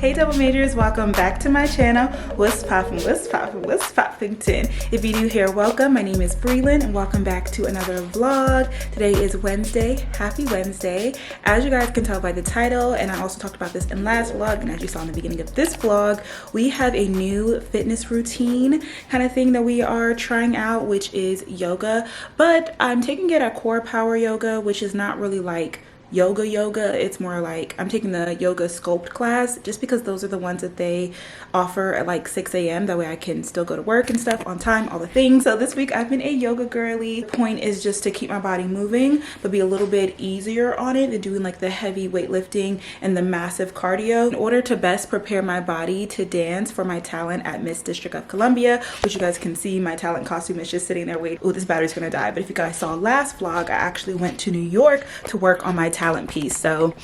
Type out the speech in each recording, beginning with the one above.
Hey double majors, welcome back to my channel. What's poppin', what's poppin', what's poppington? If you're new here, welcome. My name is Brelynn and welcome back to another vlog. Today is Wednesday. Happy Wednesday. As you guys can tell by the title, and I also talked about this in last vlog, and as you saw in the beginning of this vlog, we have a new fitness routine kind of thing that we are trying out, which is yoga. But I'm taking it at core power yoga, which is not really like yoga. It's more like I'm taking the yoga sculpt class just because those are the ones that they offer at like 6 a.m. that way I can still go to work and stuff on time, all the things. So this week I've been a yoga girly. The point is just to keep my body moving but be a little bit easier on it than doing like the heavy weightlifting and the massive cardio in order to best prepare my body to dance for my talent at Miss District of Columbia, which you guys can see my talent costume is just sitting there waiting. Oh, this battery's gonna die. But if you guys saw last vlog, I actually went to New York to work on my talent piece. So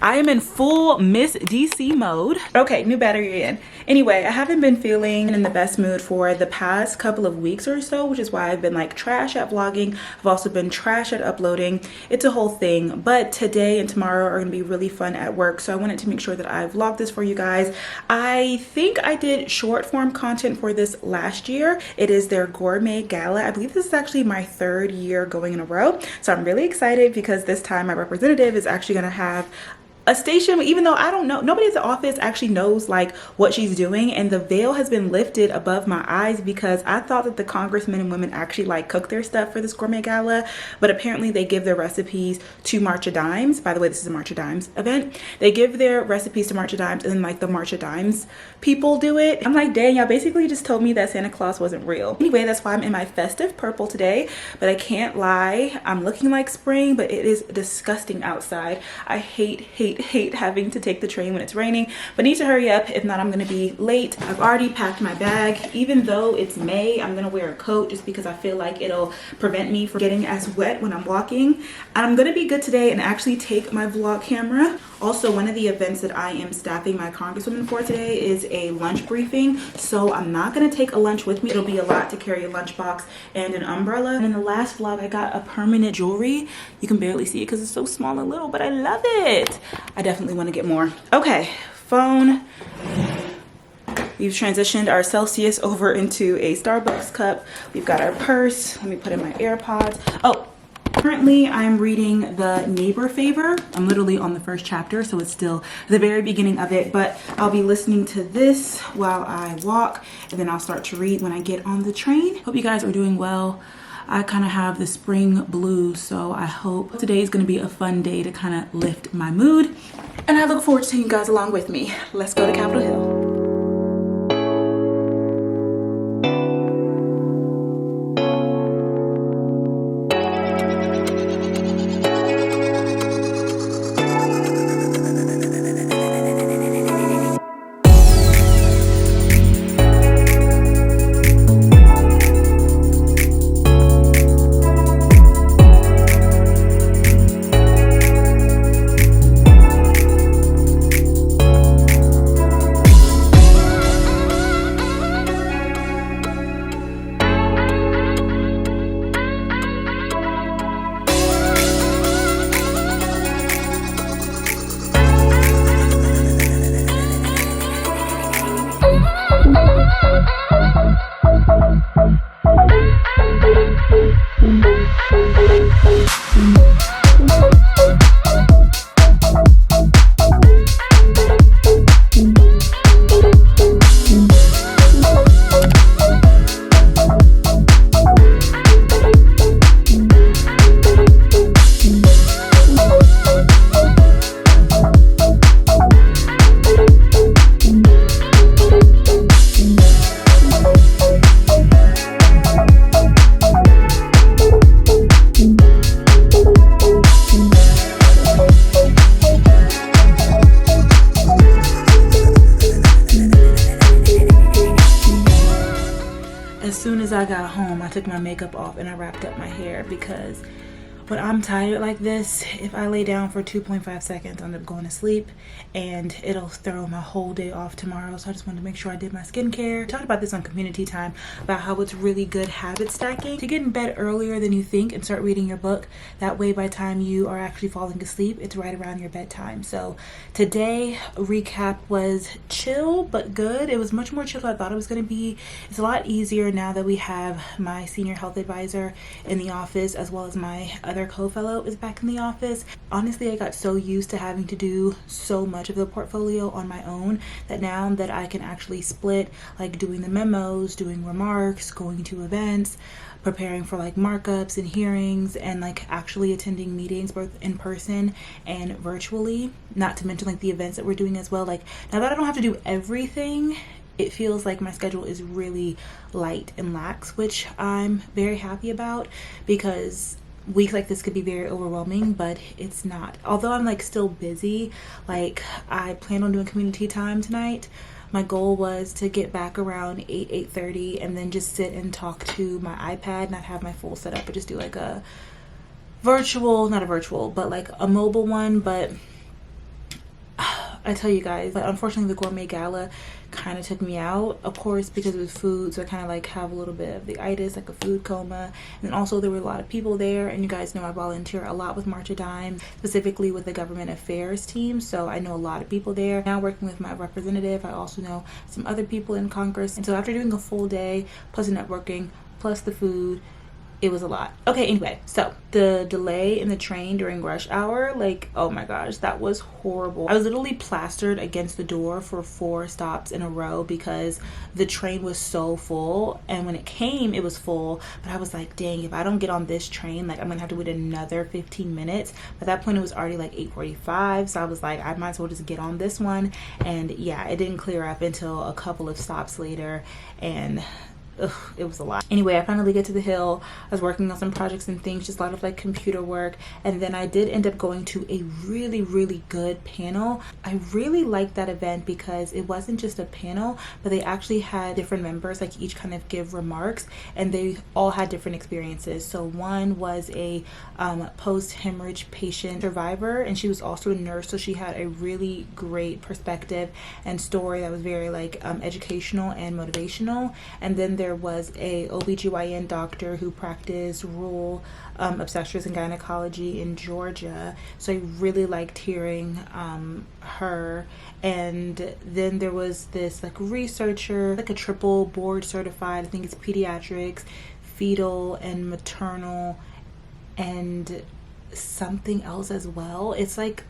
I am in full Miss DC mode. Okay, new battery in. Anyway, I haven't been feeling in the best mood for the past couple of weeks or so, which is why I've been like trash at vlogging. I've also been trash at uploading. It's a whole thing, but today and tomorrow are gonna be really fun at work. So I wanted to make sure that I vlogged this for you guys. I think I did short form content for this last year. It is their gourmet gala. I believe this is actually my 3rd year going in a row. So I'm really excited because this time my representative is actually gonna have a station, even though I don't know, nobody at the office actually knows like what she's doing, and the veil has been lifted above my eyes because I thought that the congressmen and women actually like cook their stuff for this gourmet gala, but apparently they give their recipes to March of Dimes. By the way, this is a March of Dimes event. They give their recipes to March of Dimes and then like the March of Dimes people do it. I'm like, dang, y'all basically just told me that Santa Claus wasn't real. Anyway, that's why I'm in my festive purple today, but I can't lie, I'm looking like spring, but it is disgusting outside. I hate having to take the train when it's raining, but need to hurry up, if not I'm gonna be late. I've already packed my bag. Even though it's May, I'm gonna wear a coat just because I feel like it'll prevent me from getting as wet when I'm walking. And I'm gonna be good today and actually take my vlog camera. Also, one of the events that I am staffing my congresswoman for today is a lunch briefing, so I'm not gonna take a lunch with me. It'll be a lot to carry a lunchbox and an umbrella. And in the last vlog I got a permanent jewelry. You can barely see it because it's so small and little, but I love it. I definitely want to get more. Okay, phone. We've transitioned our Celsius over into a Starbucks cup. We've got our purse. Let me put in my AirPods. Oh, currently I'm reading The Neighbor Favor. I'm literally on the 1st chapter, so it's still the very beginning of it, but I'll be listening to this while I walk, and then I'll start to read when I get on the train. Hope you guys are doing well. I kind of have the spring blues, so I hope today is going to be a fun day to kind of lift my mood. And I look forward to taking you guys along with me. Let's go to Capitol Hill. As soon as I got home, I took my makeup off and I wrapped up my hair because When I'm tired like this, if I lay down for 2.5 seconds, I end up going to sleep and it'll throw my whole day off tomorrow. So I just wanted to make sure I did my skincare. I talked about this on community time about how it's really good habit stacking to get in bed earlier than you think and start reading your book. That way, by the time you are actually falling asleep, it's right around your bedtime. So today, recap was chill but good. It was much more chill than I thought it was going to be. It's a lot easier now that we have my senior health advisor in the office, as well as my other co-fellow is back in the office. Honestly, I got so used to having to do so much of the portfolio on my own that now that I can actually split, like doing the memos, doing remarks, going to events, preparing for like markups and hearings, and like actually attending meetings both in person and virtually, not to mention like the events that we're doing as well. Like now that I don't have to do everything, it feels like my schedule is really light and lax, which I'm very happy about, because weeks like this could be very overwhelming, but it's not. Although I'm like still busy, like I plan on doing community time tonight. My goal was to get back around 8:30 and then just sit and talk to my iPad, not have my full setup, but just do like a virtual, not a virtual, but like a mobile one. But I tell you guys, but unfortunately the gourmet gala kind of took me out, of course, because it was food, so I kind of like have a little bit of the itis, like a food coma. And then also there were a lot of people there, and you guys know I volunteer a lot with March of Dimes, specifically with the government affairs team, so I know a lot of people there. Now working with my representative, I also know some other people in Congress, and so after doing a full day plus the networking plus the food, it was a lot. Okay, anyway, so the delay in the train during rush hour, like, oh my gosh, that was horrible. I was literally plastered against the door for 4 stops in a row because the train was so full, and when it came, it was full, but I was like, dang, if I don't get on this train, like I'm gonna have to wait another 15 minutes. At that point, it was already like 8:45, so I was like, I might as well just get on this one. And yeah, it didn't clear up until a couple of stops later, and ugh, it was a lot. Anyway, I finally get to the Hill. I was working on some projects and things, just a lot of like computer work, and then I did end up going to a really good panel. I really liked that event because it wasn't just a panel, but they actually had different members like each kind of give remarks, and they all had different experiences. So one was a post-hemorrhage patient survivor, and she was also a nurse, so she had a really great perspective and story that was very like educational and motivational. And then there was a OBGYN doctor who practiced rural obstetrics and gynecology in Georgia, so I really liked hearing her. And then there was this like researcher, like a triple board certified, I think it's pediatrics, fetal and maternal, and something else as well. It's like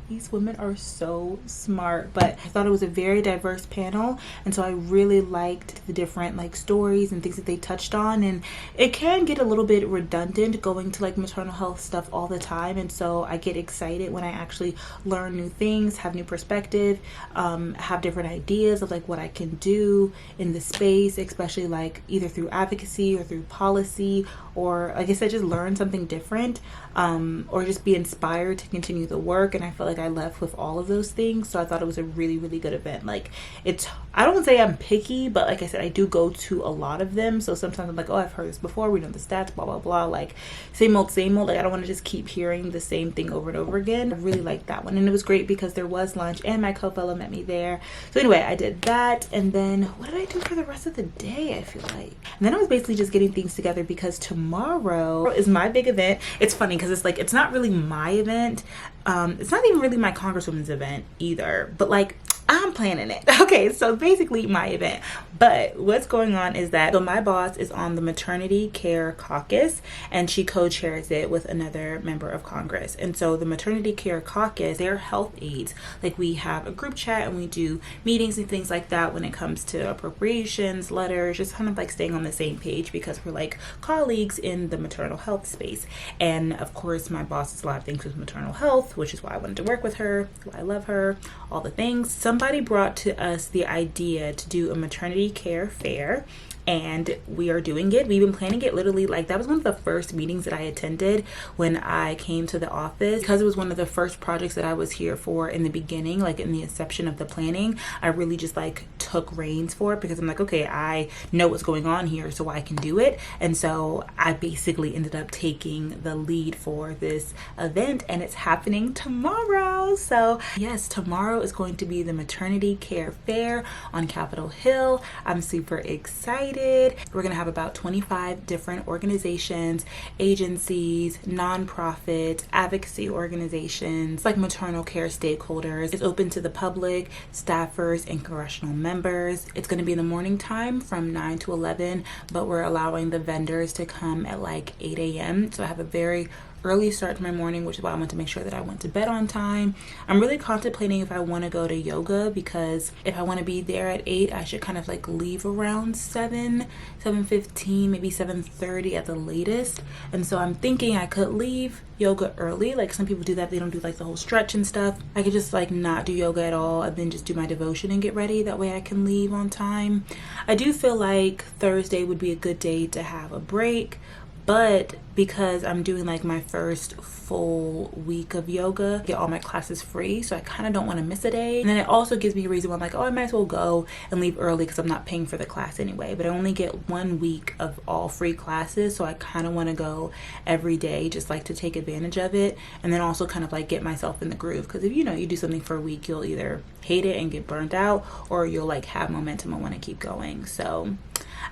these women are so smart, but I thought it was a very diverse panel, and so I really liked the different like stories and things that they touched on. And it can get a little bit redundant going to like maternal health stuff all the time, and so I get excited when I actually learn new things, have new perspective, have different ideas of like what I can do in the space, especially like either through advocacy or through policy, or like I said, just learn something different, or just be inspired to continue the work. And I felt like I left with all of those things, so I thought it was a really good event. Like it's, I don't say I'm picky, but like I said, I do go to a lot of them, so sometimes I'm like, oh, I've heard this before, we know the stats, blah blah blah, like same old, like I don't want to just keep hearing the same thing over and over again. I really liked that one, and it was great because there was lunch and my co-fellow met me there. So anyway, I did that, and then what did I do for the rest of the day? I feel like, and then I was basically just getting things together because tomorrow is my big event. It's funny because it's like, it's not really my event, it's not even really my congresswoman's event either, but like I'm planning it. Okay, so basically my event. But what's going on is that, so my boss is on the maternity care caucus, and she co-chairs it with another member of Congress. And so the maternity care caucus, they're health aides. Like we have a group chat and we do meetings and things like that when it comes to appropriations, letters, just kind of like staying on the same page because we're like colleagues in the maternal health space. And of course my boss does a lot of things with maternal health, which is why I wanted to work with her, why I love her, all the things. Somebody brought to us the idea to do a maternity care fair, and we are doing it. We've been planning it literally, like that was one of the first meetings that I attended when I came to the office, because it was one of the first projects that I was here for in the beginning, like in the inception of the planning. I really just like took reins for it because I'm like, okay, I know what's going on here, so I can do it. And so I basically ended up taking the lead for this event, and it's happening tomorrow. So yes, tomorrow is going to be the maternity care fair on Capitol Hill. I'm super excited. We're gonna have about 25 different organizations, agencies, nonprofits, advocacy organizations, like maternal care stakeholders. It's open to the public, staffers, and congressional members. It's gonna be in the morning time from 9 to 11, but we're allowing the vendors to come at like 8 a.m. So I have a very early start to my morning, which is why I want to make sure that I went to bed on time. I'm really contemplating if I want to go to yoga, because if I want to be there at 8, I should kind of like leave around 7:15, maybe 7:30 at the latest. And so I'm thinking I could leave yoga early, like some people do that. They don't do like the whole stretch and stuff. I could just like not do yoga at all and then just do my devotion and get ready. That way I can leave on time. I do feel like Thursday would be a good day to have a break, but because I'm doing like my first full week of yoga, I get all my classes free, so I kind of don't want to miss a day. And then it also gives me a reason why I'm like, oh, I might as well go and leave early because I'm not paying for the class anyway. But I only get 1 week of all free classes, so I kind of want to go every day, just like to take advantage of it, and then also kind of like get myself in the groove. Because if you do something for a week, you'll either hate it and get burnt out, or you'll like have momentum and want to keep going. So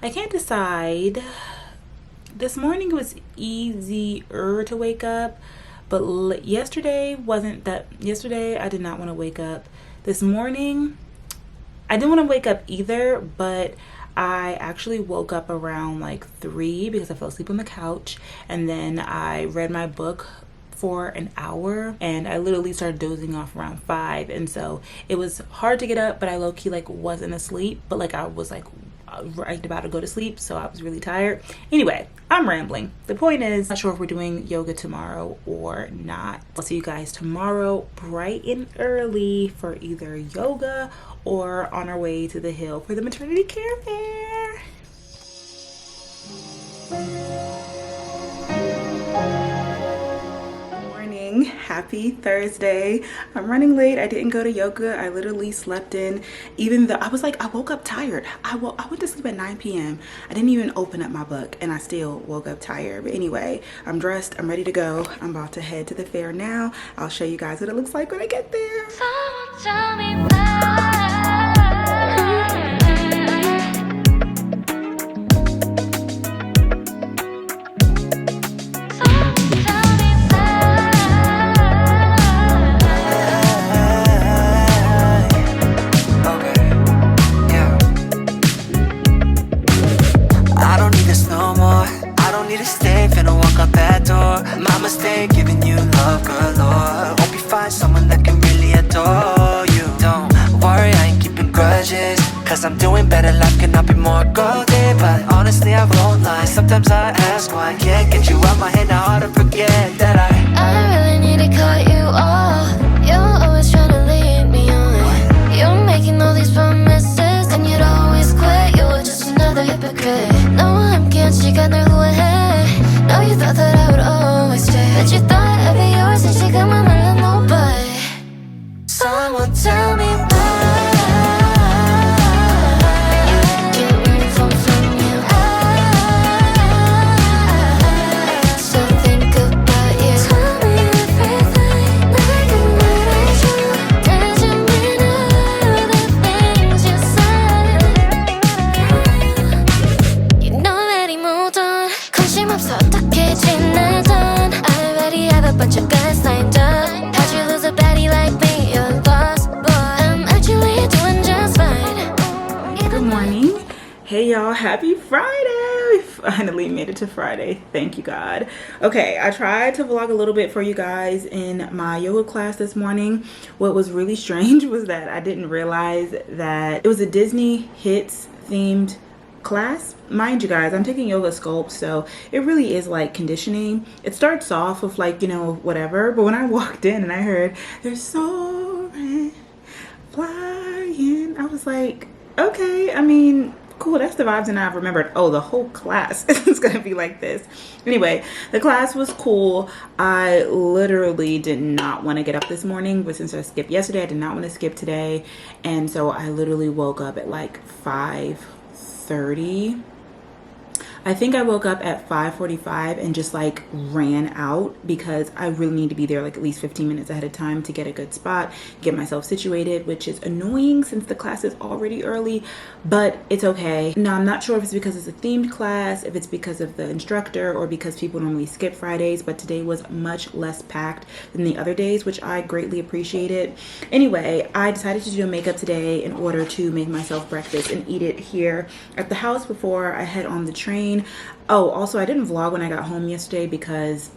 I can't decide. This morning it was easier to wake up, but yesterday wasn't that. Yesterday I did not want to wake up. This morning I didn't want to wake up either, but I actually woke up around like 3 because I fell asleep on the couch, and then I read my book for an hour, and I literally started dozing off around 5. And so it was hard to get up, but I low-key like wasn't asleep, but like I was like right about to go to sleep, so I was really tired. Anyway, I'm rambling. The point is, not sure if we're doing yoga tomorrow or not. I'll see you guys tomorrow bright and early for either yoga or on our way to the hill for the maternity care fair. Happy Thursday. I'm running late. I didn't go to yoga. I literally slept in, even though I was like, I woke up tired. I went to sleep at 9 p.m. I didn't even open up my book, and I still woke up tired. But anyway, I'm dressed. I'm ready to go. I'm about to head to the fair now. I'll show you guys what it looks like when I get there. Someone tell me why. Giving you love galore. Hope you find someone that can really adore you. Don't worry, I ain't keeping grudges, cause I'm doing better, life cannot be more golden. But honestly, I won't lie, sometimes I ask why I can't get you out my head. Now hard to forget that I really need to cut you off. You're always trying to lead me on. You're making all these promises, and you'd always quit. You're just another hypocrite. No, I'm can't, she got no who ahead. No, you thought that I would always stay, but you thought I'd be yours, and she got my mind on nobody. Someone tell me why. Can't really fall from you. I still think about you. Tell me everything like I'm ready to. Doesn't mean all the things you said. You know that he moved on. 관심 없어 어떻게 지내던. I already have a bunch of guys lined up. How'd you lose a baddie like me? You're lost, boy. I'm actually doing just fine. Good morning. Hey y'all, happy Friday. We finally made it to Friday. Thank you, God. Okay, I tried to vlog a little bit for you guys in my yoga class this morning. What was really strange was that I didn't realize that it was a Disney Hits themed class. Mind you guys, I'm taking yoga sculpt, so it really is like conditioning. It starts off with like, whatever, but when I walked in and I heard they're soaring, flying, I was like, okay, I mean, Cool, that's the vibes, and I've remembered, oh, the whole class is gonna be like this. Anyway, the class was cool. I literally did not want to get up this morning, but since I skipped yesterday, I did not want to skip today. And so I literally woke up at like 5:30. I think I woke up at 5:45 and just like ran out because I really need to be there like at least 15 minutes ahead of time to get a good spot, get myself situated, which is annoying since the class is already early, but it's okay. Now, I'm not sure if it's because it's a themed class, if it's because of the instructor, or because people normally skip Fridays, but today was much less packed than the other days, which I greatly appreciated. Anyway, I decided to do makeup today in order to make myself breakfast and eat it here at the house before I head on the train. Oh, also, I didn't vlog when I got home yesterday because,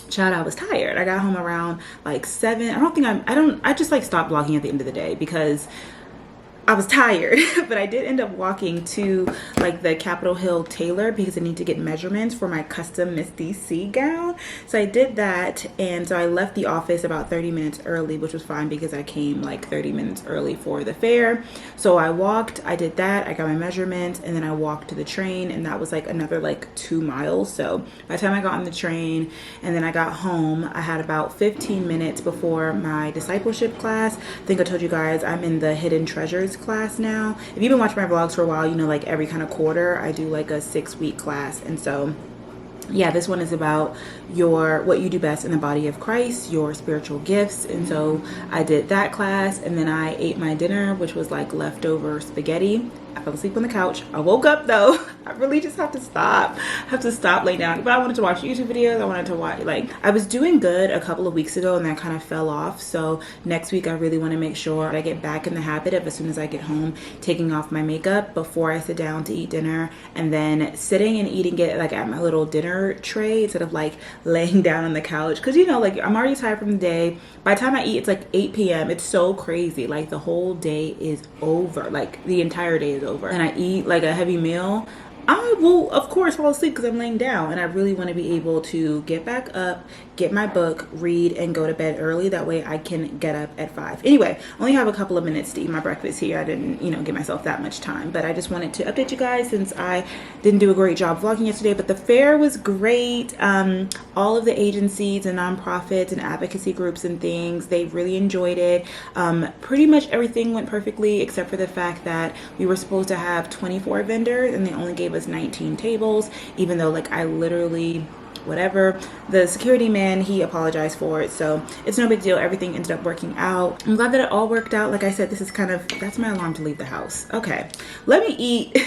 child, I was tired. I got home around like 7. I just like stopped vlogging at the end of the day because I was tired. But I did end up walking to like the Capitol Hill tailor because I need to get measurements for my custom Miss DC gown. So I did that, and so I left the office about 30 minutes early, which was fine because I came like 30 minutes early for the fair. So I walked, I did that, I got my measurements, and then I walked to the train, and that was like another like 2 miles. So by the time I got on the train and then I got home, I had about 15 minutes before my discipleship class. I think I told you guys I'm in the Hidden Treasures class now. If you've been watching my vlogs for a while, you know like every kind of quarter I do like a 6-week class. And so yeah, this one is about what you do best in the body of Christ, your spiritual gifts. And so I did that class, and then I ate my dinner, which was like leftover spaghetti. I fell asleep on the couch. I woke up though. I really just have to stop. Laying down. But I wanted to watch YouTube videos. I wanted to watch, like, I was doing good a couple of weeks ago and that kind of fell off. So next week I really want to make sure I get back in the habit of, as soon as I get home, taking off my makeup before I sit down to eat dinner, and then sitting and eating it like at my little dinner tray instead of like laying down on the couch. Because, you know, like, I'm already tired from the day. By the time I eat, it's like 8 p.m. It's so crazy. Like, the whole day is over. Like, the entire day is over. And I eat like a heavy meal, I will of course fall asleep because I'm laying down, and I really want to be able to get back up, get my book, read, and go to bed early. That way I can get up at 5. Anyway, I only have a couple of minutes to eat my breakfast here. I didn't, give myself that much time, but I just wanted to update you guys since I didn't do a great job vlogging yesterday. But the fair was great. All of the agencies and nonprofits and advocacy groups and things, they really enjoyed it. Pretty much everything went perfectly except for the fact that we were supposed to have 24 vendors and they only gave us 19 tables, even though like I literally, whatever, the security man, he apologized for it, so it's no big deal. Everything ended up working out. I'm glad that it all worked out. Like I said, this is that's my alarm to leave the house. Okay, let me eat.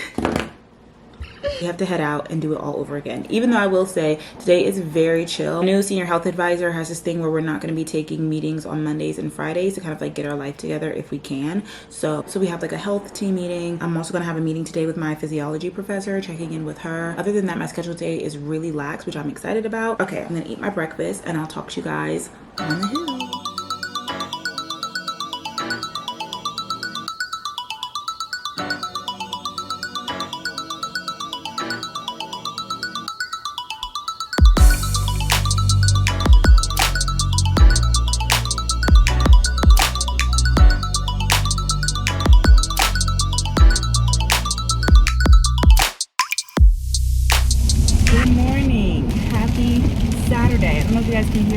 We have to head out and do it all over again. Even though I will say today is very chill. The new senior health advisor has this thing where we're not going to be taking meetings on Mondays and Fridays to kind of like get our life together if we can. So we have like a health team meeting. I'm also going to have a meeting today with my physiology professor, checking in with her. Other than that, my schedule today is really lax, which I'm excited about. Okay, I'm going to eat my breakfast and I'll talk to you guys on the hill.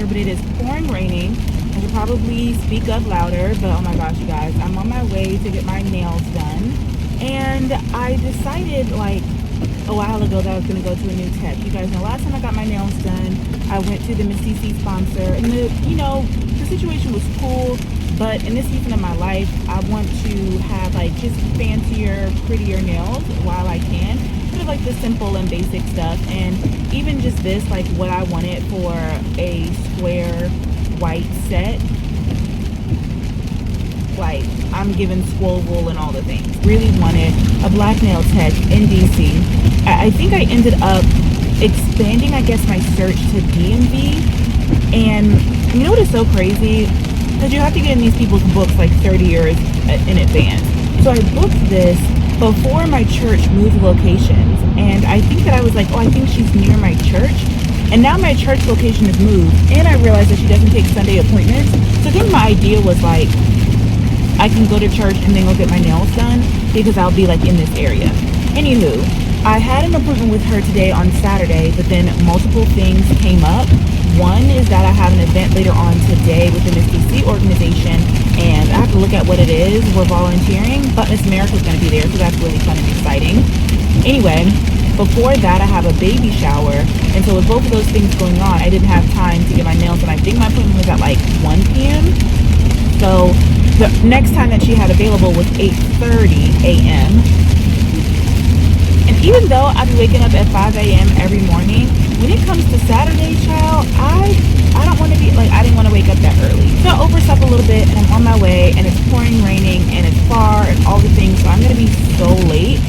But it is pouring raining. I should probably speak up louder, but oh my gosh, you guys, I'm on my way to get my nails done, and I decided like a while ago that I was going to go to a new tech. You guys know last time I got my nails done, I went to the Miss CC sponsor, and the situation was cool, but in this season of my life I want to have like just fancier, prettier nails while I can. Like the simple and basic stuff, and even just this, like what I wanted for a square white set, like I'm given squirrel wool and all the things. Really wanted a black nail tech in DC. I think I ended up expanding, I guess, my search to DMV, and you know what is so crazy? Because you have to get in these people's books like 30 years in advance. So I booked this before my church moved locations, and I think that I was like, oh, I think she's near my church, and now my church location is moved, and I realized that she doesn't take Sunday appointments. So I think my idea was like, I can go to church and then go get my nails done because I'll be like in this area. Anywho, I had an appointment with her today on Saturday, but then multiple things came up. One is that I have an event later on today with the Miss DC organization, and I have to look at what it is. We're volunteering, but Miss America's going to be there, so that's really fun and exciting. Anyway, before that, I have a baby shower, and so with both of those things going on, I didn't have time to get my nails done. I think my appointment was at like 1 p.m. So the next time that she had available was 8:30 a.m. And even though I be waking up at 5 a.m. every morning, when it comes to Saturday, child, I don't want to be like, I didn't want to wake up that early. So I overslept a little bit, and I'm on my way, and it's pouring, raining, and it's far, and all the things, so I'm going to be so late.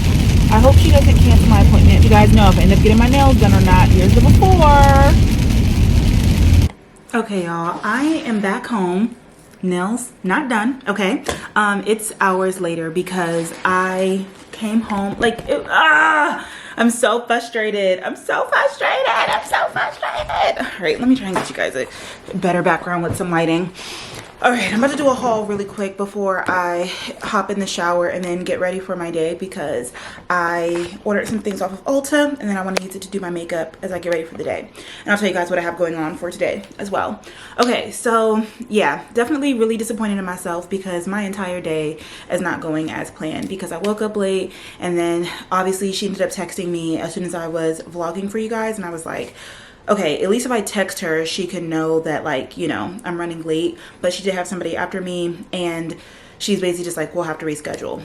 I hope she doesn't cancel my appointment. You guys know if I end up getting my nails done or not. Here's the before. Okay, y'all, I am back home. Nails not done. Okay, it's hours later because I came home like I'm so frustrated. All right, let me try and get you guys a better background with some lighting. All right, I'm about to do a haul really quick before I hop in the shower and then get ready for my day because I ordered some things off of Ulta and then I want to use it to do my makeup as I get ready for the day. And I'll tell you guys what I have going on for today as well. Okay, so yeah, definitely really disappointed in myself because my entire day is not going as planned because I woke up late and then obviously she ended up texting me as soon as I was vlogging for you guys, and I was like, okay, at least if I text her, she can know that, like, you know, I'm running late. But she did have somebody after me, and she's basically just like, we'll have to reschedule.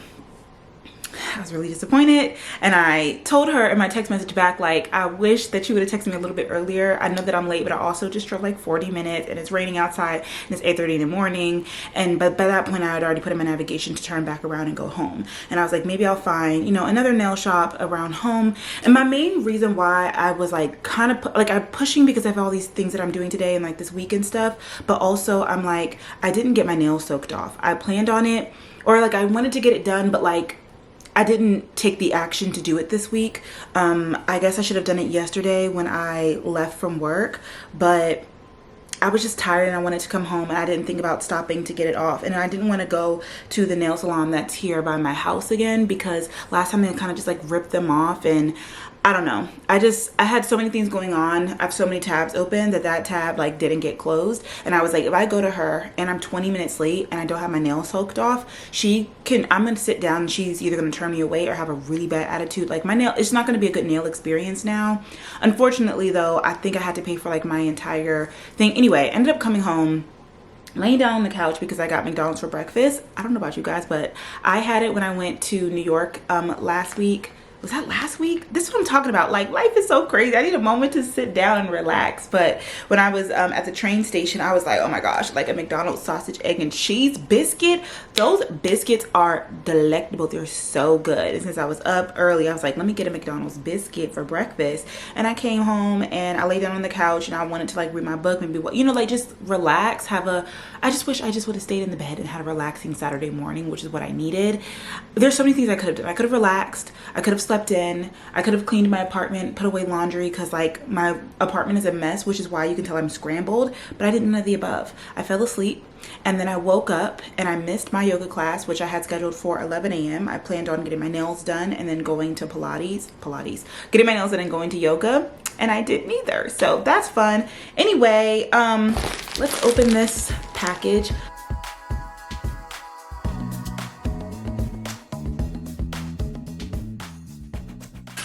I was really disappointed, and I told her in my text message back, like, I wish that you would have texted me a little bit earlier. I know that I'm late, but I also just drove like 40 minutes, and it's raining outside, and it's 8:30 in the morning, and but by that point I had already put in my navigation to turn back around and go home. And I was like, maybe I'll find, you know, another nail shop around home. And my main reason why I was like kind of like I'm pushing because I have all these things that I'm doing today and like this week and stuff, but also I'm like, I didn't get my nails soaked off. I planned on it, or like I wanted to get it done, but like I didn't take the action to do it this week. I guess I should have done it yesterday when I left from work, but I was just tired and I wanted to come home and I didn't think about stopping to get it off. And I didn't want to go to the nail salon that's here by my house again because last time they kind of just like ripped them off, and I don't know. I had so many things going on. I have so many tabs open that tab like didn't get closed. And I was like, if I go to her and I'm 20 minutes late and I don't have my nails soaked off, I'm going to sit down and she's either going to turn me away or have a really bad attitude. Like it's not going to be a good nail experience now. Unfortunately though, I think I had to pay for like my entire thing. Anyway, I ended up coming home, laying down on the couch because I got McDonald's for breakfast. I don't know about you guys, but I had it when I went to New York last week. Was that last week? This is what I'm talking about. Like, life is so crazy. I need a moment to sit down and relax. But when I was at the train station, I was like, oh my gosh, like a McDonald's sausage, egg, and cheese biscuit. Those biscuits are delectable. They're so good. And since I was up early, I was like, let me get a McDonald's biscuit for breakfast. And I came home and I laid down on the couch and I wanted to like read my book, maybe what, you know, like just relax, I just wish I just would have stayed in the bed and had a relaxing Saturday morning, which is what I needed. There's so many things I could have done. I could have relaxed. I could have slept in. I could have cleaned my apartment, put away laundry because like my apartment is a mess, which is why you can tell I'm scrambled, but I did none of the above. I fell asleep and then I woke up and I missed my yoga class, which I had scheduled for 11 a.m. I planned on getting my nails done and then going to getting my nails done and going to yoga, and I did neither. So that's fun. Anyway, let's open this package.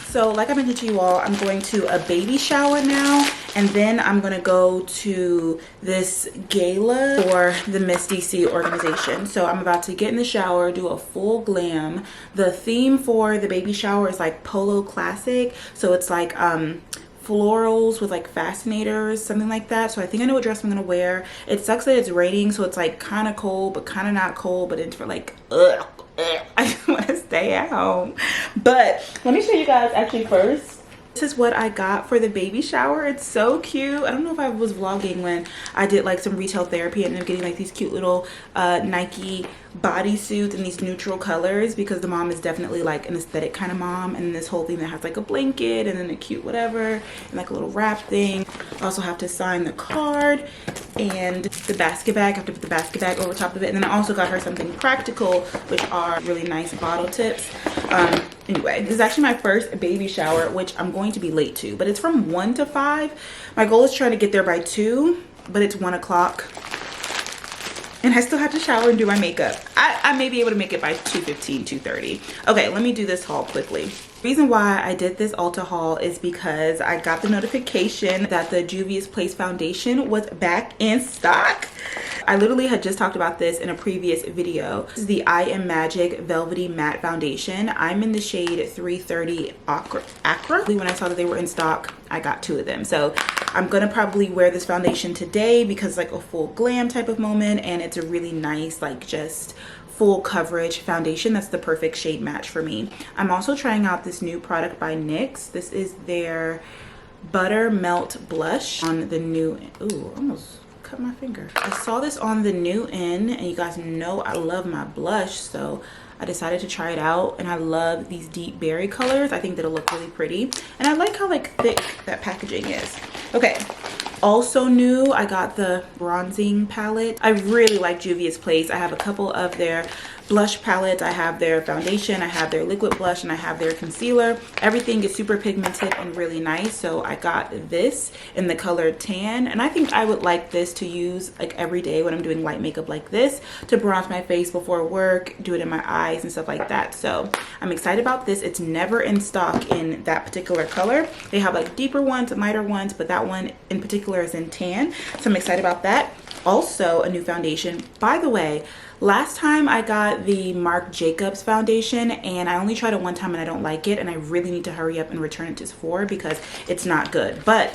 So like I mentioned to you all, I'm going to a baby shower now, and then I'm gonna go to this gala for the Miss DC organization. So I'm about to get in the shower, do a full glam. The theme for the baby shower is like polo classic. So it's like florals with like fascinators, something like that. So I think I know what dress I'm gonna wear. It sucks that it's raining, so it's like kind of cold but kind of not cold, but it's for like I just want to stay at home. But let me show you guys actually first. This is what I got for the baby shower. It's so cute. I don't know if I was vlogging when I did like some retail therapy and I'm getting like these cute little Nike bodysuits in these neutral colors because the mom is definitely like an aesthetic kind of mom, and this whole thing that has like a blanket and then a cute whatever and like a little wrap thing. I also have to sign the card. and the basket bag. I have to put the basket bag over top of it. And then I also got her something practical, which are really nice bottle tips. Anyway, this is actually my first baby shower, which I'm going to be late to, but it's from 1 to 5. My goal is trying to get there by 2, but it's 1 o'clock. And I still have to shower and do my makeup. I may be able to make it by 2:15, 2:30. Okay, let me do this haul quickly. The reason why I did this Ulta haul is because I got the notification that the Juvia's Place foundation was back in stock. I literally had just talked about this in a previous video. This is the I Am Magic Velvety Matte Foundation. I'm in the shade 330 Acra. When I saw that they were in stock, I got 2 of them. So I'm gonna probably wear this foundation today because like a full glam type of moment, and it's a really nice, like just full coverage foundation. That's the perfect shade match for me. I'm also trying out this new product by NYX. This is their Butter Melt Blush on the new, ooh, almost cut my finger. I saw this on the new and you guys know I love my blush, so I decided to try it out, and I love these deep berry colors. I think that'll look really pretty, and I like how like thick that packaging is. Okay, also new, I got the bronzing palette. I really like Juvia's Place. I have a couple of their blush palettes. I have their foundation, I have their liquid blush, and I have their concealer. Everything is super pigmented and really nice, so I got this in the color tan, and I think I would like this to use like every day when I'm doing light makeup like this, to bronze my face before work, do it in my eyes and stuff like that. So I'm excited about this. It's never in stock in that particular color. They have like deeper ones, lighter ones, but that one in particular is in tan, so I'm excited about that. Also a new foundation, by the way. Last time I got the Marc Jacobs foundation, and I only tried it one time and I don't like it, and I really need to hurry up and return it to Sephora because it's not good. But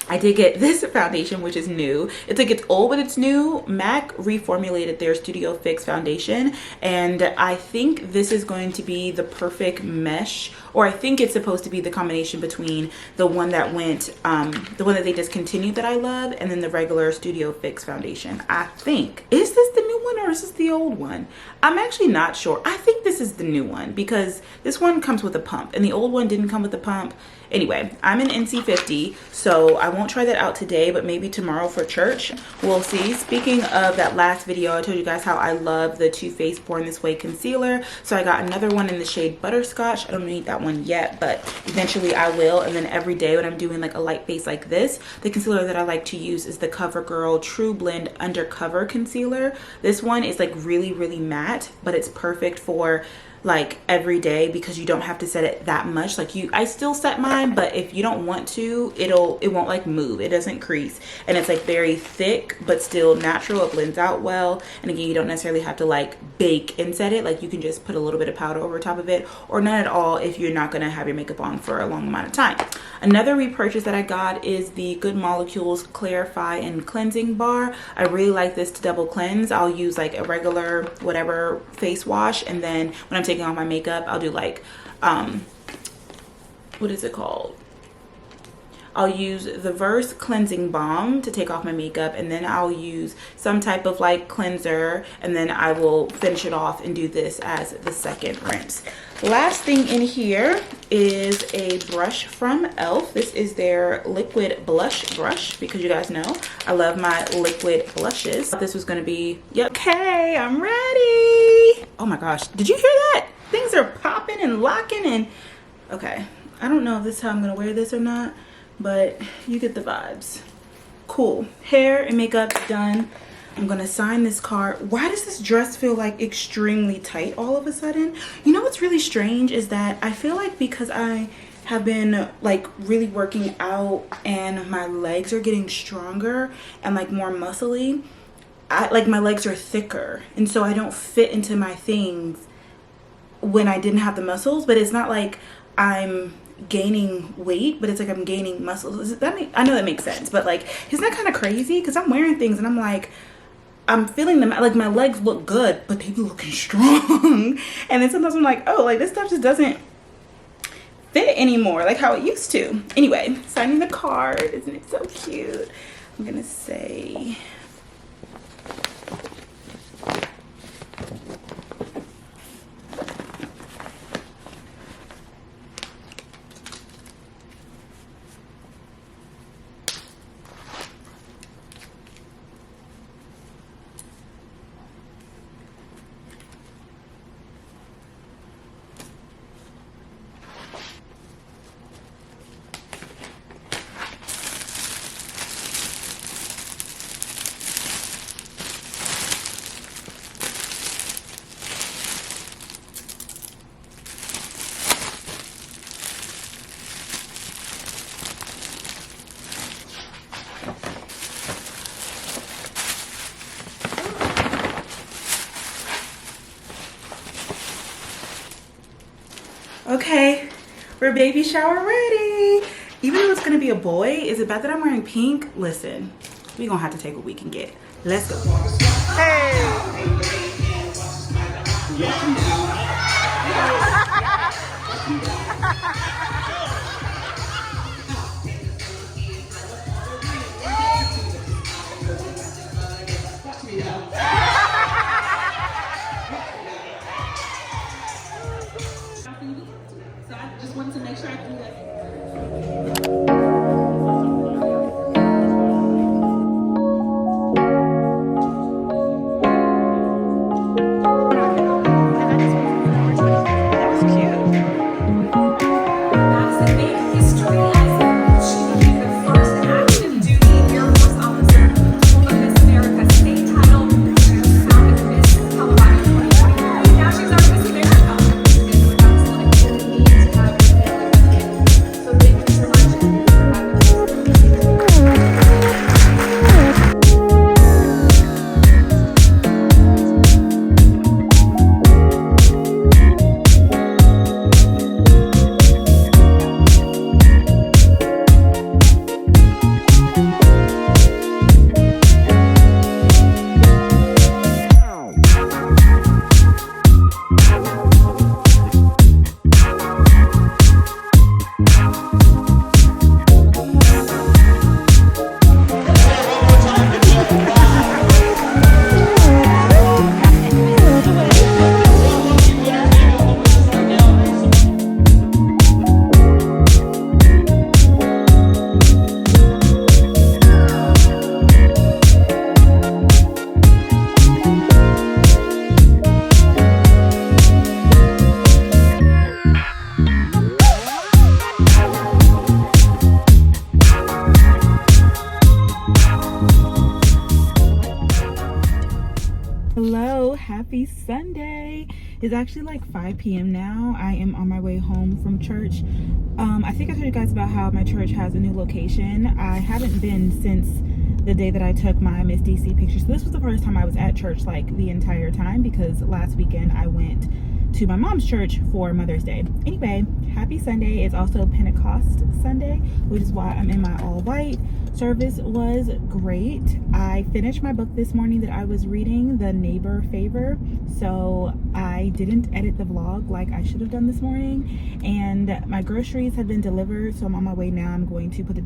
I did get this foundation, which is new. It's like it's old, but it's new. MAC reformulated their Studio Fix foundation, and I think this is going to be the perfect mesh, or I think it's supposed to be the combination between the one that went, the one that they discontinued that I love, and then the regular Studio Fix foundation. I think. Is this the new one or is this the old one? I'm actually not sure. I think this is the new one because this one comes with a pump and the old one didn't come with a pump. Anyway, I'm in NC50, so I won't try that out today, but maybe tomorrow for church. We'll see. Speaking of that last video, I told you guys how I love the Too Faced Born This Way concealer. So I got another one in the shade Butterscotch. I don't need that one yet, but eventually I will. And then every day when I'm doing like a light face like this, the concealer that I like to use is the CoverGirl True Blend Undercover Concealer. This one is like really, really matte, but it's perfect for like every day because you don't have to set it that much. Like I still set mine, but if you don't want to, it won't like move. It doesn't crease, and it's like very thick but still natural. It blends out well, and again, you don't necessarily have to like bake and set it. Like you can just put a little bit of powder over top of it, or none at all if you're not gonna have your makeup on for a long amount of time. Another repurchase that I got is the Good Molecules Clarify and Cleansing Bar. I really like this to double cleanse. I'll use like a regular whatever face wash, and then when I'm taking off my makeup, I'll do like what is it called? I'll use the Verse Cleansing Balm to take off my makeup, and then I'll use some type of like cleanser, and then I will finish it off and do this as the second rinse. Last thing in here is a brush from e.l.f. This is their liquid blush brush because you guys know I love my liquid blushes. This was going to be, yep. Okay, I'm ready. Oh my gosh, did you hear that? Things are popping and locking and okay. I don't know if this is how I'm going to wear this or not, but you get the vibes. Cool. Hair and makeup done. I'm gonna sign this card. Why does this dress feel like extremely tight all of a sudden? You know what's really strange is that I feel like because I have been like really working out and my legs are getting stronger and like more muscly, like my legs are thicker, and so I don't fit into my things when I didn't have the muscles. But it's not like I'm gaining weight, but it's like I'm gaining muscles. I know that makes sense, but like, isn't that kind of crazy? Because I'm wearing things and I'm like, I'm feeling them, like my legs look good, but they be looking strong. And then sometimes I'm like, oh, like this stuff just doesn't fit anymore like how it used to. Anyway, signing the card. Isn't it so cute? I'm gonna say, Okay, we're baby shower ready. Even though it's gonna be a boy, is it bad that I'm wearing pink? Listen, we're gonna have to take what we can get. Let's go. So I just wanted to make sure I can do that. Hello, happy Sunday. It's actually like 5 p.m. now. I am on my way home from church. I think I told you guys about how my church has a new location. I haven't been since the day that I took my Miss DC picture. So this was the first time I was at church like the entire time, because last weekend I went to my mom's church for Mother's Day. Anyway, happy Sunday. It's also Pentecost Sunday, which is why I'm in my all white. Service was great. I finished my book this morning that I was reading, The Neighbor Favor. So I didn't edit the vlog like I should have done this morning. And my groceries have been delivered, so I'm on my way now. I'm going to put put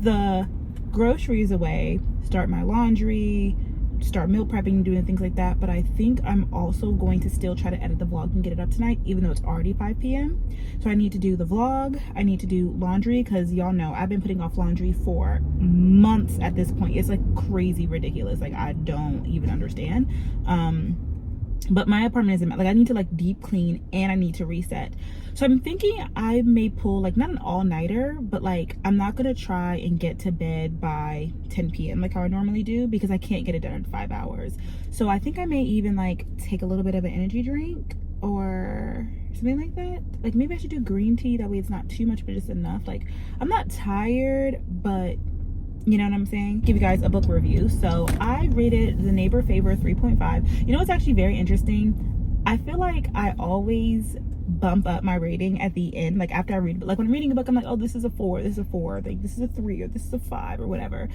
the groceries away, start my laundry, start meal prepping, doing things like that. But I think I'm also going to still try to edit the vlog and get it up tonight, even though it's already 5 p.m. So I need to do the vlog, I need to do laundry, because y'all know I've been putting off laundry for months at this point. It's like crazy ridiculous, like I don't even understand. But my apartment isn't, like I need to like deep clean and I need to reset. So I'm thinking I may pull like not an all-nighter, but like I'm not gonna try and get to bed by 10 p.m. like how I normally do, because I can't get it done in 5 hours. So I think I may even like take a little bit of an energy drink or something like that. Like maybe I should do green tea, that way it's not too much but just enough. Like I'm not tired, but you know what I'm saying? Give you guys a book review. So I rated The Neighbor Favor 3.5. You know what's actually very interesting? I feel like I always bump up my rating at the end, like after I read, like when I'm reading a book I'm like, oh, this is a 4, this is a 4, like this is a 3, or this is a 5 or whatever.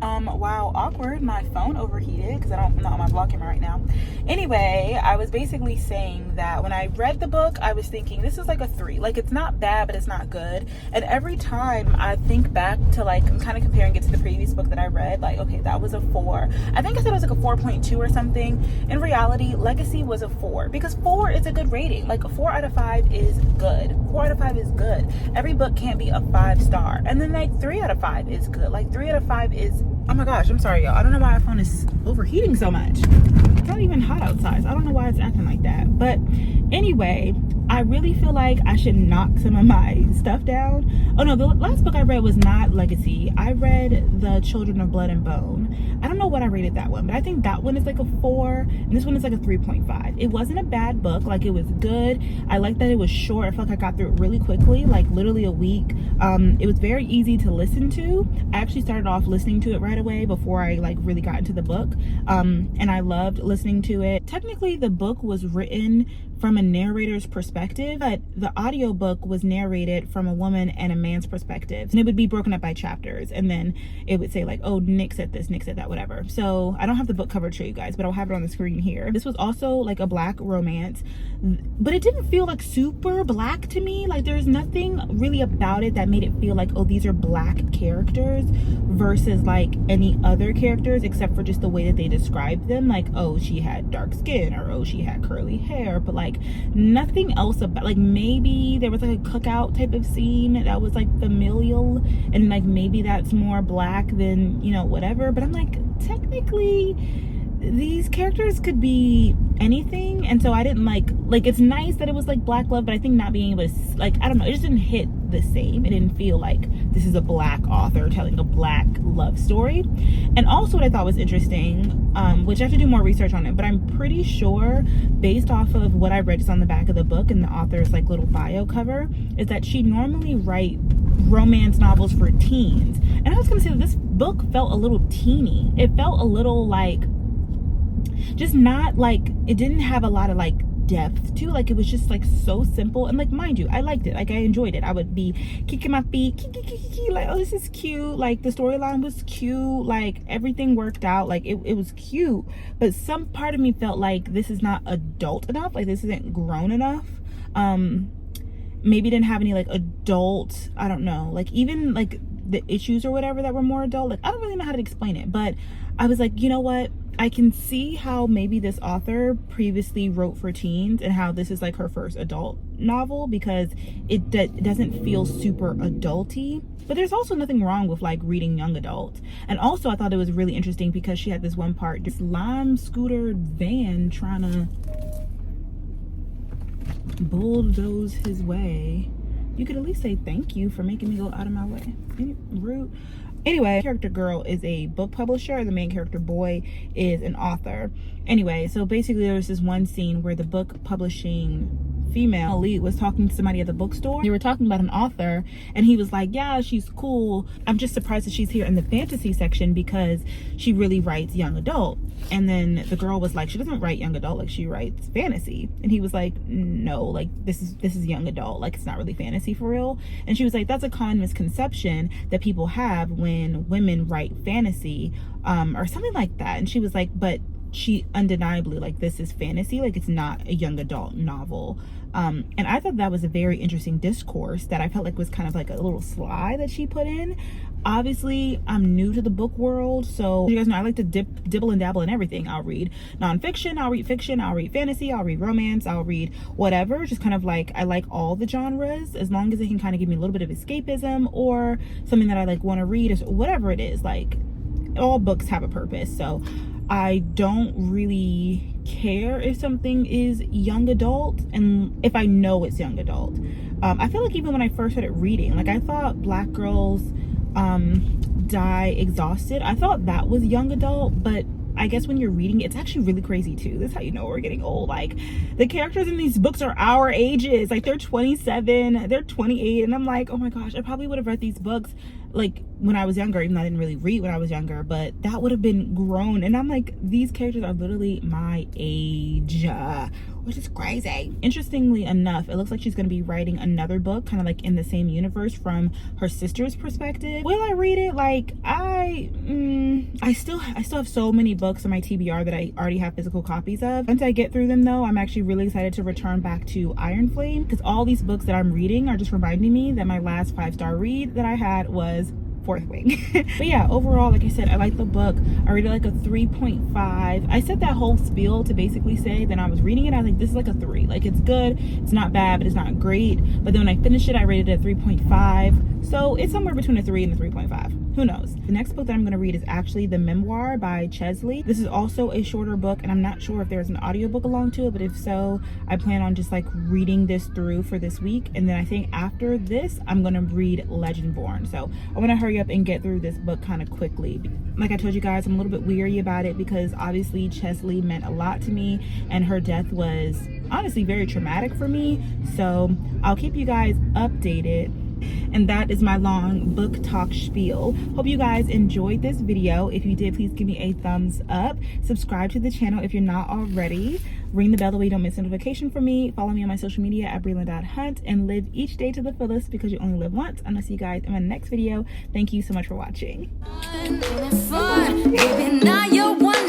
Wow, awkward, my phone overheated because I'm not on my vlog camera right now. Anyway, I was basically saying that when I read the book, I was thinking this is like a 3. Like it's not bad, but it's not good. And every time I think back to like, I'm kind of comparing it to the previous book that I read, like, okay, that was a 4. I think I said it was like a 4.2 or something. In reality, Legacy was a 4, because 4 is a good rating. Like a 4 out of 5 is good. 4 out of 5 is good. Every book can't be a 5-star. And then like 3 out of 5 is good. Like 3 out of 5 is, oh my gosh, I'm sorry y'all, I don't know why my phone is overheating so much. It's not even hot outside, so I don't know why it's acting like that. But anyway, I really feel like I should knock some of my stuff down. Oh no, the last book I read was not Legacy. I read The Children of Blood and Bone. I don't know what I rated that one, but I think that one is like a 4 and this one is like a 3.5. It wasn't a bad book, like it was good. I liked that it was short. I felt like I got through it really quickly, like literally a week. It was very easy to listen to. I actually started off listening to it right away before I like really got into the book, and I loved listening to it. Technically the book was written from a narrator's perspective, perspective, but the audiobook was narrated from a woman and a man's perspective, and it would be broken up by chapters, and then it would say like, oh, Nick said this, Nick said that, whatever. So I don't have the book cover to show you guys, but I'll have it on the screen here. This was also like a black romance, but it didn't feel like super black to me. Like there's nothing really about it that made it feel like, oh, these are black characters versus like any other characters, except for just the way that they described them, like, oh, she had dark skin, or oh, she had curly hair, but like nothing else about, like maybe there was like a cookout type of scene that was like familial, and like maybe that's more black than, you know, whatever. But I'm like, technically these characters could be anything, and so I didn't like it's nice that it was like black love, but I think not being able to, like, I don't know, it just didn't hit the same. It didn't feel like this is a black author telling a black love story. And also what I thought was interesting, which I have to do more research on it, but I'm pretty sure based off of what I read just on the back of the book and the author's like little bio cover, is that she normally write romance novels for teens. And I was gonna say that this book felt a little teeny. It felt a little like, just not like, it didn't have a lot of like depth to, like, it was just like so simple. And like, mind you, I liked it, like I enjoyed it. I would be kicking my feet, like, oh, this is cute, like the storyline was cute, like everything worked out, like it was cute. But some part of me felt like this is not adult enough, like this isn't grown enough. Maybe didn't have any like adult, I don't know, like even like the issues or whatever that were more adult. Like I don't really know how to explain it, but I was like, you know what, I can see how maybe this author previously wrote for teens and how this is like her first adult novel, because it doesn't feel super adulty. But there's also nothing wrong with like reading young adult. And also I thought it was really interesting because she had this one part, this lime scooter van trying to bulldoze his way. You could at least say thank you for making me go out of my way. Rude. Anyway, character girl is a book publisher. The main character boy is an author. Anyway, so basically there was this one scene where the book publishing female lead was talking to somebody at the bookstore. They were talking about an author, and he was like, yeah, she's cool. I'm just surprised that she's here in the fantasy section because she really writes young adult. And then the girl was like, she doesn't write young adult, like she writes fantasy. And he was like, no, like this is young adult, like it's not really fantasy for real. And she was like, that's a common misconception that people have when women write fantasy, or something like that. And she was like, but she undeniably, like, this is fantasy, like it's not a young adult novel. And I thought that was a very interesting discourse that I felt like was kind of like a little sly that she put in. Obviously I'm new to the book world, so you guys know I like to dibble and dabble in everything. I'll read nonfiction, I'll read fiction, I'll read fantasy, I'll read romance, I'll read whatever. Just kind of like, I like all the genres as long as it can kind of give me a little bit of escapism or something that I like want to read, or whatever it is. Like, all books have a purpose, so I don't really care if something is young adult, and if I know it's young adult. I feel like even when I first started reading, like I thought Black Girls Die Exhausted, I thought that was young adult, but I guess when you're reading, it's actually really crazy too. That's how you know we're getting old. Like, the characters in these books are our ages. Like, they're 27, they're 28, and I'm like, oh my gosh, I probably would have read these books like when I was younger, even though I didn't really read when I was younger, but that would have been grown. And I'm like, these characters are literally my age, which is crazy. Interestingly enough, it looks like she's going to be writing another book kind of like in the same universe from her sister's perspective. Will I read it? Like, I still have so many books on my TBR that I already have physical copies of. Once I get through them though, I'm actually really excited to return back to Iron Flame, because all these books that I'm reading are just reminding me that my last 5-star read that I had was Fourth Wing. But yeah, overall, like I said, I like the book. I rated like a 3.5. I said that whole spiel to basically say that I was reading it, I was like, this is like a 3. Like, it's good, it's not bad, but it's not great. But then when I finished it, I rated it a 3.5. So it's somewhere between a 3 and a 3.5. Who knows? The next book that I'm going to read is actually The Memoir by Chesley. This is also a shorter book, and I'm not sure if there's an audiobook along to it, but if so, I plan on just like reading this through for this week. And then I think after this, I'm going to read Legendborn. So I want to hurry up and get through this book kind of quickly. Like I told you guys, I'm a little bit weary about it because obviously Chesley meant a lot to me, and her death was honestly very traumatic for me. So I'll keep you guys updated And that is my long book talk spiel. Hope you guys enjoyed this video. If you did, please give me a thumbs up. Subscribe to the channel if you're not already. Ring the bell so you don't miss a notification from me. Follow me on my social media at Brelynn.hunt, and live each day to the fullest because you only live once. And I'll see you guys in my next video. Thank you so much for watching. Baby, now you're one